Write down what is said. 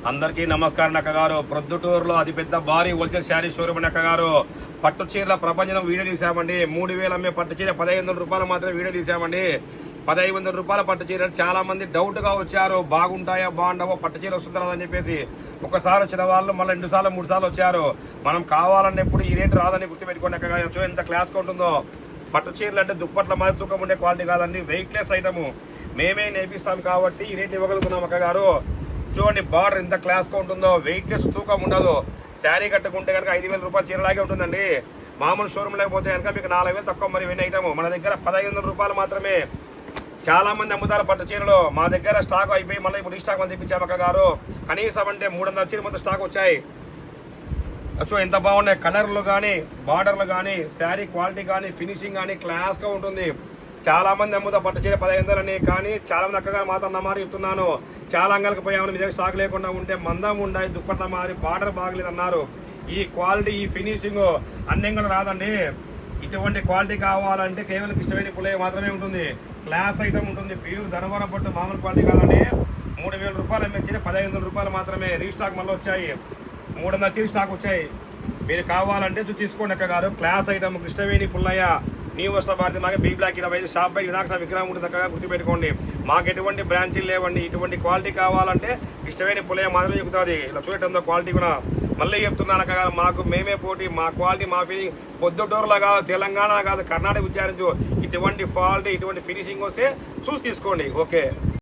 అందరికీ నమస్కారం అక్క గారు. ప్రొద్దుటూరులో అతిపెద్ద భారీ హోల్సేల్ శారీ షోరూమ్ అక్క గారు. పట్టు చీరల ప్రపంచం వీడియో తీసామండి. 3000 అమ్మే పట్టు చీర 1500 రూపాయలు మాత్రమే వీడియో తీసామండి. 1500 రూపాయల పట్టు చీరలు చాలా మంది డౌట్ గా వచ్చారు. బాగుంటాయా బాగుండవో పట్టు చీర వస్తుందా అని చెప్పేసి ఒకసారి వచ్చిన వాళ్ళు మళ్ళీ 2 సార్లు 3 సార్లు వచ్చారు. మనం కావాలన్నప్పుడు ఈ రేటు రాదని గుర్తుపెట్టుకోండి అక్క గారు. చూడండి ఎంత క్లాస్గా ఉంటుందో. పట్టు చీరలు అంటే దుప్పట్ల మరి తూకం ఉండే క్వాలిటీ కాదండి, వెయిట్లెస్ ఐటమ్. మేమే నేర్పిస్తాం కాబట్టి ఈ రేట్ ఇవ్వగలుగుతున్నాం అక్క గారు. చూడండి బార్డర్ ఎంత క్లాస్గా ఉంటుందో, వెయిట్లెస్ తూకం ఉండదు. శారీ కట్టుకుంటే కనుక 5000 రూపాయల చీరలాగే ఉంటుందండి. మామూలు షోరూమ్ లేకపోతే కనుక మీకు 4000 తక్కువ మరి విన్ ఐటమ్. మన దగ్గర 1500 రూపాయలు మాత్రమే. చాలా మంది అమ్ముతారు పట్టు చీరలు. మా దగ్గర స్టాక్ అయిపోయి మళ్ళీ ఇప్పుడు స్టాక్ మంది తెప్పించాము అక్క గారు. కనీసం అంటే 300 చీర మొత్తం స్టాక్ వచ్చాయి. చూ ఎంత బాగున్నాయి కలర్లు కానీ, బార్డర్లు కానీ, శారీ క్వాలిటీ కానీ, ఫినిషింగ్ కానీ క్లాస్గా ఉంటుంది. చాలా మంది అమ్ముతా పట్టు చీర 1500 అని, కానీ చాలా మంది అక్కగా మాత్రం నా మాట చెప్తున్నాను. చాలా అంగలకు పోయామని మీ దగ్గర స్టాక్ లేకుండా ఉంటే మందం ఉండాలి, దుప్పట్ల మారి బార్డర్ బాగలేదు అన్నారు. ఈ క్వాలిటీ ఈ ఫినిషింగ్ అన్యంగా రాదండి. ఇటువంటి క్వాలిటీ కావాలంటే కేవలం ఇష్టమైన పులే మాత్రమే ఉంటుంది. క్లాస్ ఐటమ్ ఉంటుంది. ప్యూర్ ధనవరం పట్టు మామూలు క్వాలిటీ కాదండి. 3000 రూపాయలు అమ్మించిన 1500 రూపాయలు మాత్రమే. రీస్టాక్ మళ్ళీ వచ్చాయి. 300 చీర స్టాక్ వచ్చాయి. మీరు కావాలంటే తీసుకోండి అక్క గారు. Class item Krishnaveni Pullaiah new Vastra Bharathi మాకు బీ బ్లాక్ 25 షాప్ బై వినాయక విగ్రహం ఉంటుంది అక్కడ గుర్తుపెట్టుకోండి. మాకు ఎటువంటి బ్రాంచీలు లేవండి. ఇటువంటి క్వాలిటీ కావాలంటే ఇష్టమైన పులయ్య మాత్రమే చెబుతుంది. ఇలా చూడటంతో క్వాలిటీ కూడా మళ్ళీ చెప్తున్నాను అక్క గారు. మాకు మేమే పోటీ. మా క్వాలిటీ మా ఫీలింగ్ పొద్దుటూరులో కాదు, తెలంగాణ కాదు, కర్ణాటక విచారించు. ఇటువంటి క్వాలిటీ ఇటువంటి ఫినిషింగ్ వస్తే చూసి తీసుకోండి. ఓకే.